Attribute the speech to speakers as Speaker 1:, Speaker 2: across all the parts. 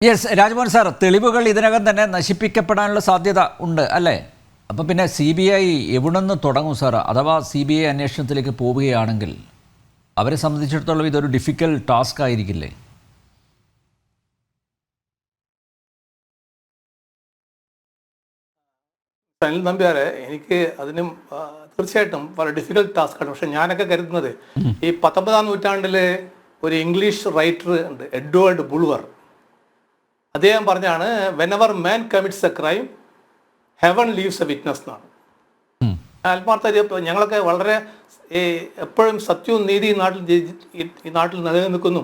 Speaker 1: Yes Rajmohan sir, തെളിവുകൾ ഇതിനകം തന്നെ നശിപ്പിക്കപ്പെടാനുള്ള സാധ്യത ഉണ്ട് അല്ലേ? അപ്പം പിന്നെ CBI എവിടെ നിന്ന് തുടങ്ങും സാർ? അഥവാ CBI അന്വേഷണത്തിലേക്ക് പോവുകയാണെങ്കിൽ അവരെ സംബന്ധിച്ചിടത്തോളം ഇതൊരു ഡിഫിക്കൽട്ട് ടാസ്ക് ആയിരിക്കില്ലേ?
Speaker 2: സനിൽ നമ്പ്യാരെ, എനിക്ക് അതിനും തീർച്ചയായിട്ടും വളരെ ഡിഫിക്കൽട്ട് ടാസ്ക്കാണ്. പക്ഷെ ഞാനൊക്കെ കരുതുന്നത് ഈ 19-ാം നൂറ്റാണ്ടിൽ ഒരു ഇംഗ്ലീഷ് റൈറ്റർ ഉണ്ട്, എഡ്വേർഡ് ബുൾവർ. അദ്ദേഹം പറഞ്ഞാണ്, whenever man commits A crime heaven leaves A witness എന്നാണ്. ആത്മാർത്ഥ ഞങ്ങളൊക്കെ വളരെ എപ്പോഴും സത്യവും നീതി ഈ നാട്ടിൽ നിലനിൽക്കുന്നു,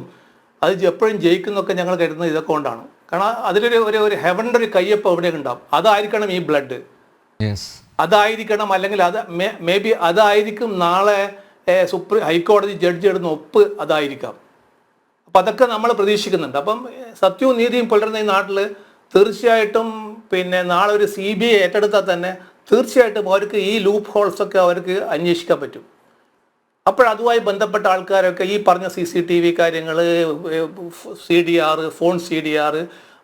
Speaker 2: അത് എപ്പോഴും ജയിക്കുന്നൊക്കെ ഞങ്ങൾ കരുതുന്നത് ഇതൊക്കെ കൊണ്ടാണ്. കാരണം അതിലൊരു ഒരു ഹെവൻ്റെ ഒരു കയ്യൊപ്പം എവിടെ ഉണ്ടാവും. അതായിരിക്കണം ഈ ബ്ലഡ്, അതായിരിക്കണം, അല്ലെങ്കിൽ അത് മേ ബി അതായിരിക്കും നാളെ ഹൈക്കോടതി ജഡ്ജി ഇടുന്ന ഒപ്പ്, അതായിരിക്കാം. അപ്പം അതൊക്കെ നമ്മൾ പ്രതീക്ഷിക്കുന്നുണ്ട്. അപ്പം സത്യവും നീതിയും പുലരുന്ന ഈ നാട്ടിൽ തീർച്ചയായിട്ടും പിന്നെ നാളെ ഒരു CBI ഏറ്റെടുത്താൽ തന്നെ തീർച്ചയായിട്ടും അവർക്ക് ഈ ലൂപ്പ് ഹോൾസൊക്കെ അവർക്ക് അന്വേഷിക്കാൻ പറ്റും. അപ്പോഴതുമായി ബന്ധപ്പെട്ട ആൾക്കാരൊക്കെ ഈ പറഞ്ഞ CCTV കാര്യങ്ങൾ, CDR, ഫോൺ CDR,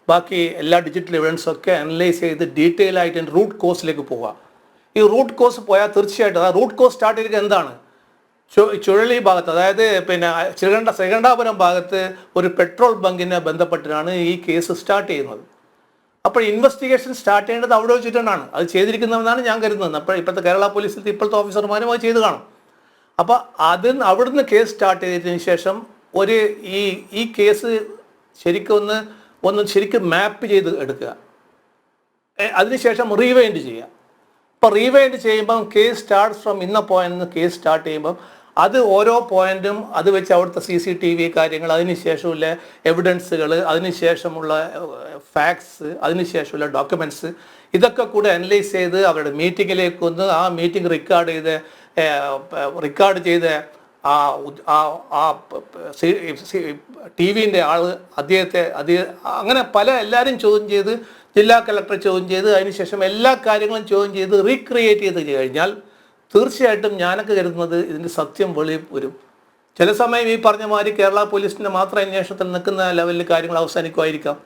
Speaker 2: ബാക്കി എല്ലാ ഡിജിറ്റൽ എവിഡൻസൊക്കെ അനലൈസ് ചെയ്ത് ഡീറ്റെയിൽ ആയിട്ട് റൂട്ട് കോസിലേക്ക് പോവുക. ഈ റൂട്ട് കോസ് പോയാൽ തീർച്ചയായിട്ടും ആ റൂട്ട് കോസ് സ്റ്റാർട്ട് ചെയ്തിരിക്കുക എന്താണ്? ചുഴലി ഭാഗത്ത്, അതായത് പിന്നെ ശ്രീകണ്ഠാപുരം ഭാഗത്ത് ഒരു പെട്രോൾ ബങ്കിനെ ബന്ധപ്പെട്ടിട്ടാണ് ഈ കേസ് സ്റ്റാർട്ട് ചെയ്യുന്നത്. അപ്പോൾ ഇൻവെസ്റ്റിഗേഷൻ സ്റ്റാർട്ട് ചെയ്യേണ്ടത് അവിടെ വെച്ചിട്ടാണ് അത് ചെയ്തിരിക്കുന്നതെന്നാണ് ഞാൻ കരുതുന്നത്. അപ്പോൾ ഇപ്പോഴത്തെ കേരള പോലീസിൽ ഇപ്പോഴത്തെ ഓഫീസർമാരും അത് ചെയ്ത് കാണും. അപ്പോൾ അവിടുന്ന് കേസ് സ്റ്റാർട്ട് ചെയ്തതിന് ശേഷം ഈ കേസ് ശരിക്കും ശരിക്കും മാപ്പ് ചെയ്ത് എടുക്കുക, അതിനുശേഷം റീവൈൻഡ് ചെയ്യുക. അപ്പോൾ റീവൈൻഡ് ചെയ്യുമ്പം കേസ് സ്റ്റാർട്ട് ഫ്രം ഇന്ന പോയിന്റ് നിന്ന് കേസ് സ്റ്റാർട്ട് ചെയ്യുമ്പം അത് ഓരോ പോയിന്റും അത് വെച്ച് അവിടുത്തെ CCTV കാര്യങ്ങൾ, അതിനുശേഷമുള്ള എവിഡൻസുകൾ, അതിനുശേഷമുള്ള ഫാക്ട്സ്, അതിനുശേഷമുള്ള ഡോക്യുമെൻറ്റ്സ്, ഇതൊക്കെ കൂടെ അനലൈസ് ചെയ്ത് അവരുടെ മീറ്റിങ്ങിലേക്ക് വന്ന് ആ മീറ്റിംഗ് റെക്കോർഡ് ചെയ്ത് TV-ൻ്റെ ആൾ അദ്ദേഹത്തെ അങ്ങനെ എല്ലാവരും ചോദ്യം ചെയ്ത്, ജില്ലാ കളക്ടർ ചോദ്യം ചെയ്ത്, അതിനുശേഷം എല്ലാ കാര്യങ്ങളും ചോദ്യം ചെയ്ത് റീക്രിയേറ്റ് ചെയ്ത് കഴിഞ്ഞാൽ തീർച്ചയായിട്ടും ഞാനൊക്കെ കരുതുന്നത് ഇതിൻ്റെ സത്യം വെളിയിൽ വരും. ചില സമയം ഈ പറഞ്ഞ മാതിരി കേരള പോലീസിൻ്റെ മാത്രം അന്വേഷണത്തിൽ നിൽക്കുന്ന ലെവലിൽ കാര്യങ്ങൾ അവസാനിക്കുമായിരിക്കാം.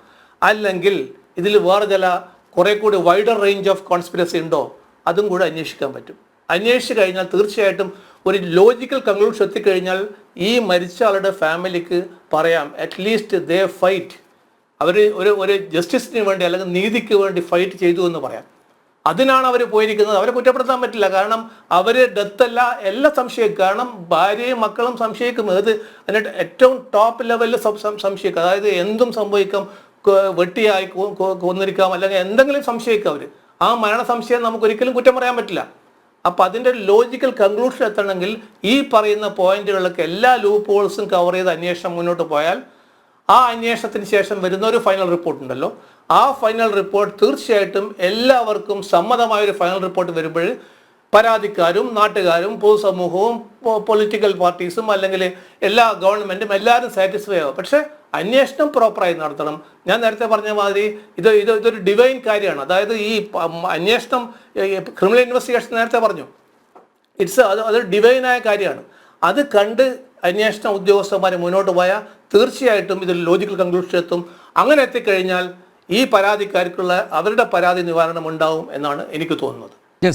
Speaker 2: അല്ലെങ്കിൽ ഇതിൽ വേറെ കുറേ കൂടി വൈഡർ റേഞ്ച് ഓഫ് കോൺസ്പിറസി ഉണ്ടോ, അതും കൂടെ അന്വേഷിക്കാൻ പറ്റും. അന്വേഷിച്ച് കഴിഞ്ഞാൽ തീർച്ചയായിട്ടും ഒരു ലോജിക്കൽ കൺക്ലൂഷൻ എത്തിക്കഴിഞ്ഞാൽ ഈ മരിച്ച ആളുടെ ഫാമിലിക്ക് പറയാം, അറ്റ്ലീസ്റ്റ് ദേ ഫൈറ്റ്, അവർ ഒരു ജസ്റ്റിസിന് വേണ്ടി അല്ലെങ്കിൽ നീതിക്ക് വേണ്ടി ഫൈറ്റ് ചെയ്തു എന്ന് പറയാം. അതിനാണ് അവർ പോയിരിക്കുന്നത്. അവരെ കുറ്റപ്പെടുത്താൻ പറ്റില്ല. കാരണം അവർ ഡെത്തല്ല, എല്ലാം സംശയിക്കും. കാരണം ഭാര്യയും മക്കളും സംശയിക്കും. അതിൻ്റെ ഏറ്റവും ടോപ്പ് ലെവലിൽ സംശയിക്കും. അതായത് എന്തും സംഭവിക്കാം, വെട്ടിയായി കൊന്നിരിക്കാം, അല്ലെങ്കിൽ എന്തെങ്കിലും സംശയിക്കാം അവർ. ആ മരണ സംശയം നമുക്കൊരിക്കലും കുറ്റം പറയാൻ പറ്റില്ല. അപ്പം അതിൻ്റെ ലോജിക്കൽ കൺക്ലൂഷൻ എത്തണമെങ്കിൽ ഈ പറയുന്ന പോയിന്റുകളിലൊക്കെ എല്ലാ ലൂപ്പ് ഹോൾസും കവർ ചെയ്ത് അന്വേഷണം മുന്നോട്ട് പോയാൽ ആ അന്വേഷണത്തിന് ശേഷം വരുന്ന ഒരു ഫൈനൽ റിപ്പോർട്ട് ഉണ്ടല്ലോ, ആ ഫൈനൽ റിപ്പോർട്ട് തീർച്ചയായിട്ടും എല്ലാവർക്കും സമ്മതമായൊരു ഫൈനൽ റിപ്പോർട്ട് വരുമ്പോൾ പരാതിക്കാരും നാട്ടുകാരും പൊതുസമൂഹവും പൊളിറ്റിക്കൽ പാർട്ടീസും അല്ലെങ്കിൽ എല്ലാ ഗവൺമെൻറ്റും എല്ലാവരും സാറ്റിസ്ഫൈ ആവും. പക്ഷേ അന്വേഷണം പ്രോപ്പറായി നടത്തണം. ഞാൻ നേരത്തെ പറഞ്ഞ മാതിരി ഇതൊരു ഡിവൈൻ കാര്യമാണ്. അതായത് ഈ അന്വേഷണം, ക്രിമിനൽ ഇൻവെസ്റ്റിഗേഷൻ നേരത്തെ പറഞ്ഞു, അതൊരു ഡിവൈനായ കാര്യമാണ്. അത് കണ്ട് അന്വേഷണ ഉദ്യോഗസ്ഥന്മാർ മുന്നോട്ട് പോയാൽ തീർച്ചയായിട്ടും ഇതിൽ ലോജിക്കൽ കൺക്ലൂഷൻ എത്തും. അങ്ങനെ എത്തിക്കഴിഞ്ഞാൽ ഈ പരാതിക്കാർക്കുള്ള അവരുടെ പരാതി നിവാരണം ഉണ്ടാവും എന്നാണ് എനിക്ക് തോന്നുന്നത്.
Speaker 3: ഞാൻ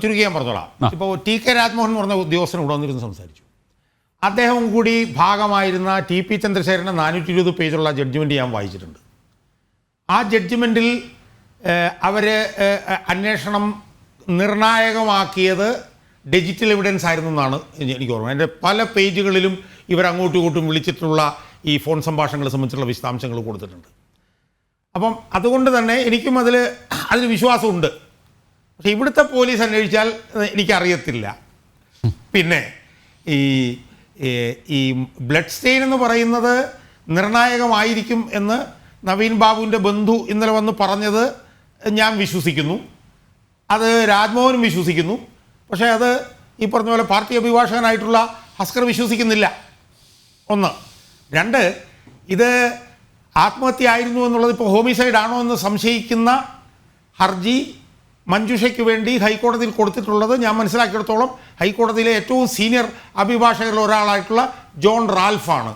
Speaker 3: ചുരുക്കി ഞാൻ പറഞ്ഞോളാം. ഇപ്പോൾ TK രാജ്മോഹൻ എന്ന് പറഞ്ഞ ഉദ്യോഗസ്ഥൻ ഇവിടെ വന്നിരുന്ന് സംസാരിച്ചു. അദ്ദേഹം കൂടി ഭാഗമായിരുന്ന TP ചന്ദ്രശേഖരൻ്റെ 420 പേജുള്ള ജഡ്ജ്മെൻറ്റ് ഞാൻ വായിച്ചിട്ടുണ്ട്. ആ ജഡ്ജ്മെൻറ്റിൽ അവർ അന്വേഷണം നിർണായകമാക്കിയത് ഡിജിറ്റൽ എവിഡൻസ് ആയിരുന്നു എന്നാണ് എനിക്ക് ഓർമ്മ. എൻ്റെ പല പേജുകളിലും ഇവരങ്ങോട്ടും ഇങ്ങോട്ടും വിളിച്ചിട്ടുള്ള ഈ ഫോൺ സംഭാഷണങ്ങളെ സംബന്ധിച്ചുള്ള വിശദാംശങ്ങൾ കൊടുത്തിട്ടുണ്ട്. അപ്പം അതുകൊണ്ട് തന്നെ എനിക്കും അതിൽ വിശ്വാസമുണ്ട്. പക്ഷെ ഇവിടുത്തെ പോലീസ് അന്വേഷിച്ചാൽ എനിക്കറിയത്തില്ല. പിന്നെ ഈ ബ്ലഡ് സ്റ്റെയിൻ എന്ന് പറയുന്നത് നിർണായകമായിരിക്കും എന്ന് നവീൻ ബാബുവിൻ്റെ ബന്ധു ഇന്നലെ വന്ന് പറഞ്ഞത് ഞാൻ വിശ്വസിക്കുന്നു, അത് രാജ്മോഹനും വിശ്വസിക്കുന്നു. പക്ഷേ അത് ഈ പറഞ്ഞ പോലെ പാർട്ടി അഭിഭാഷകനായിട്ടുള്ള ഹസ്കർ വിശ്വസിക്കുന്നില്ല. ഒന്ന്. രണ്ട്, ഇത് ആത്മഹത്യ ആയിരുന്നു എന്നുള്ളത് ഇപ്പോൾ ഹോമിസൈഡ് ആണോ എന്ന് സംശയിക്കുന്ന ഹർജി മഞ്ജുഷയ്ക്ക് വേണ്ടി ഹൈക്കോടതിയിൽ കൊടുത്തിട്ടുള്ളത് ഞാൻ മനസ്സിലാക്കിയിടത്തോളം ഹൈക്കോടതിയിലെ ഏറ്റവും സീനിയർ അഭിഭാഷകരിൽ ഒരാളായിട്ടുള്ള ജോൺ റാൽഫാണ്.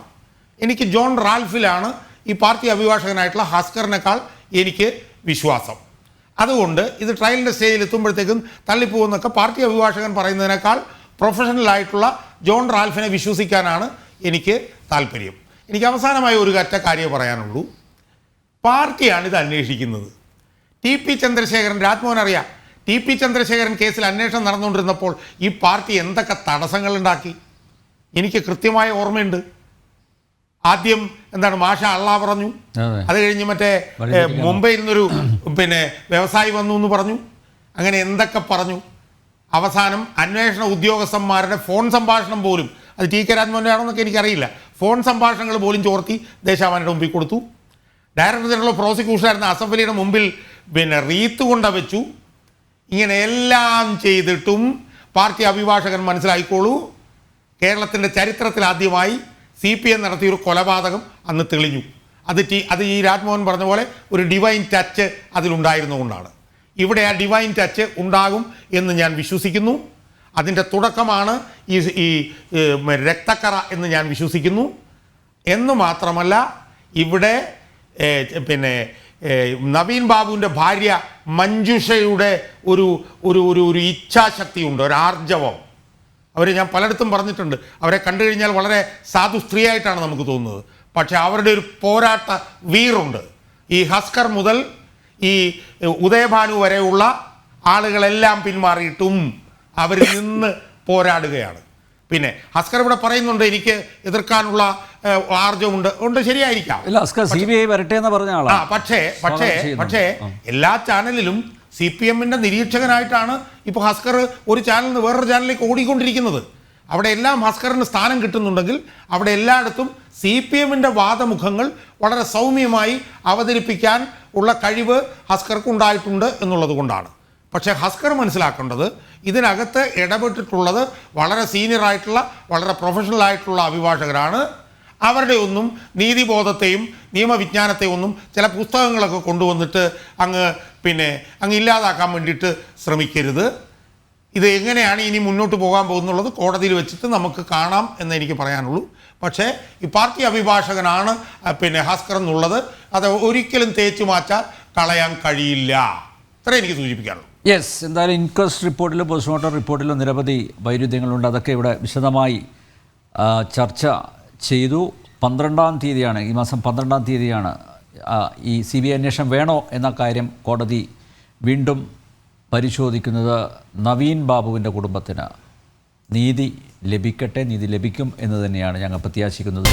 Speaker 3: എനിക്ക് ജോൺ റാൽഫിലാണ് ഈ പാർട്ടി അഭിഭാഷകനായിട്ടുള്ള ഹസ്കറിനേക്കാൾ എനിക്ക് വിശ്വാസം. അതുകൊണ്ട് ഇത് ട്രയലിൻ്റെ സ്റ്റേജിൽ എത്തുമ്പോഴത്തേക്കും തള്ളിപ്പോകുന്നൊക്കെ പാർട്ടി അഭിഭാഷകൻ പറയുന്നതിനേക്കാൾ പ്രൊഫഷണലായിട്ടുള്ള ജോൺ റാൽഫിനെ വിശ്വസിക്കാനാണ് എനിക്ക് താല്പര്യം. എനിക്ക് അവസാനമായി ഒരു ഒറ്റ കാര്യം പറയാനുള്ളൂ. പാർട്ടിയാണ് ഇത് അന്വേഷിക്കുന്നത്. TP ചന്ദ്രശേഖരൻ, രാജ്മോഹൻ അറിയാം, TP ചന്ദ്രശേഖരൻ കേസിൽ അന്വേഷണം നടന്നുകൊണ്ടിരുന്നപ്പോൾ ഈ പാർട്ടി എന്തൊക്കെ തടസ്സങ്ങളുണ്ടാക്കി എനിക്ക് കൃത്യമായ ഓർമ്മയുണ്ട്. ആദ്യം എന്താണ് മാഷ അള്ളാ പറഞ്ഞു, അത് കഴിഞ്ഞ് മറ്റേ മുംബൈയിൽ നിന്നൊരു വ്യവസായി വന്നു എന്ന് പറഞ്ഞു, അങ്ങനെ എന്തൊക്കെ പറഞ്ഞു. അവസാനം അന്വേഷണ ഉദ്യോഗസ്ഥന്മാരുടെ ഫോൺ സംഭാഷണം പോലും, അത് TK രാജ്മോഹൻ്റെ ആണെന്നൊക്കെ എനിക്കറിയില്ല, ഫോൺ സംഭാഷണങ്ങൾ പോലും ചോർത്തി ദേശാഭിമാനിയുടെ മുമ്പിൽ കൊടുത്തു. ഡയറക്ടർ ജനറൽ ഓഫ് പ്രോസിക്യൂഷൻ ആയിരുന്ന അസഫ് അലിയുടെ മുമ്പിൽ റീത്ത് കൊണ്ട വെച്ചു. ഇങ്ങനെ എല്ലാം ചെയ്തിട്ടും പാർട്ടി അഭിഭാഷകൻ മനസ്സിലായിക്കോളൂ, കേരളത്തിൻ്റെ ചരിത്രത്തിൽ ആദ്യമായി CPM നടത്തിയൊരു കൊലപാതകം അന്ന് തെളിഞ്ഞു. അത് ഈ രാജ്മോഹൻ പറഞ്ഞ പോലെ ഒരു ഡിവൈൻ ടച്ച് അതിലുണ്ടായിരുന്നുകൊണ്ടാണ്. ഇവിടെ ആ ഡിവൈൻ ടച്ച് ഉണ്ടാകും എന്ന് ഞാൻ വിശ്വസിക്കുന്നു. അതിൻ്റെ തുടക്കമാണ് ഈ രക്തക്കറ എന്ന് ഞാൻ വിശ്വസിക്കുന്നു. എന്ന് മാത്രമല്ല, ഇവിടെ നവീൻ ബാബുവിൻ്റെ ഭാര്യ മഞ്ജുഷയുടെ ഒരു ഒരു ഒരു ഒരു ഇച്ഛാശക്തിയുണ്ട്, ഒരു ആർജവം. ഞാൻ പലയിടത്തും പറഞ്ഞിട്ടുണ്ട്, അവരെ കണ്ടു കഴിഞ്ഞാൽ വളരെ സാധു സ്ത്രീയായിട്ടാണ് നമുക്ക് തോന്നുന്നത്. പക്ഷേ അവരുടെ ഒരു പോരാട്ട വീറുണ്ട്. ഈ ഹസ്കർ മുതൽ ഈ ഉദയഭാനു വരെയുള്ള ആളുകളെല്ലാം പിന്മാറിയിട്ടും അവർ നിന്ന് പോരാടുകയാണ്. പിന്നെ ഹസ്കർ ഇവിടെ പറയുന്നുണ്ട് എനിക്ക് എതിർക്കാനുള്ള ആർജവുണ്ട്, ശരിയായിരിക്കാം.
Speaker 1: CBI വരട്ടെ എന്ന് പറഞ്ഞ ആളാ.
Speaker 3: പക്ഷേ എല്ലാ ചാനലിലും CPMൻ്റെ നിരീക്ഷകനായിട്ടാണ് ഇപ്പോൾ ഹസ്കർ ഒരു ചാനലിൽ നിന്ന് വേറൊരു ചാനലിലേക്ക് ഓടിക്കൊണ്ടിരിക്കുന്നത്. അവിടെ എല്ലാം ഹസ്കറിന് സ്ഥാനം കിട്ടുന്നുണ്ടെങ്കിൽ അവിടെ എല്ലായിടത്തും CPMൻ്റെ വാദമുഖങ്ങൾ വളരെ സൗമ്യമായി അവതരിപ്പിക്കാൻ ഉള്ള കഴിവ് ഹസ്കർക്ക് ഉണ്ടായിട്ടുണ്ട് എന്നുള്ളത് കൊണ്ടാണ്. പക്ഷേ ഹസ്കർ മനസ്സിലാക്കേണ്ടത് ഇതിനകത്ത് ഇടപെട്ടിട്ടുള്ളത് വളരെ സീനിയറായിട്ടുള്ള, വളരെ പ്രൊഫഷണലായിട്ടുള്ള അഭിഭാഷകരാണ്. അവരുടെ ഒന്നും നീതിബോധത്തെയും നിയമവിജ്ഞാനത്തെയും ഒന്നും ചില പുസ്തകങ്ങളൊക്കെ കൊണ്ടുവന്നിട്ട് അങ്ങ് ഇല്ലാതാക്കാൻ വേണ്ടിയിട്ട് ശ്രമിക്കരുത്. ഇത് എങ്ങനെയാണ് ഇനി മുന്നോട്ട് പോകാൻ പോകുന്നുള്ളത് കോടതിയിൽ വെച്ചിട്ട് നമുക്ക് കാണാം എന്ന് എനിക്ക് പറയാനുള്ളൂ. പക്ഷേ ഈ പാർട്ടി അഭിഭാഷകനാണ് ഹസ്കർ എന്നുള്ളത് അത് ഒരിക്കലും തേച്ചു മാറ്റാൻ കളയാൻ കഴിയില്ല. അത്രേ എനിക്ക് സൂചിപ്പിക്കാനുള്ളൂ.
Speaker 1: യെസ്, എന്തായാലും ഇൻക്വസ്റ്റ് റിപ്പോർട്ടിലും പോസ്റ്റ്മോർട്ടം റിപ്പോർട്ടിലും നിരവധി വൈരുദ്ധ്യങ്ങളുണ്ട്. അതൊക്കെ ഇവിടെ വിശദമായി ചർച്ച ചെയ്തു. 12-ാം തീയതിയാണ്, ഈ മാസം 12-ാം തീയതിയാണ് ഈ CBI അന്വേഷണം വേണോ എന്ന കാര്യം കോടതി വീണ്ടും പരിശോധിക്കുന്നത്. നവീൻ ബാബുവിൻ്റെ കുടുംബത്തിന് നീതി ലഭിക്കട്ടെ, നീതി ലഭിക്കും എന്ന് തന്നെയാണ് ഞങ്ങൾ പ്രത്യാശിക്കുന്നത്.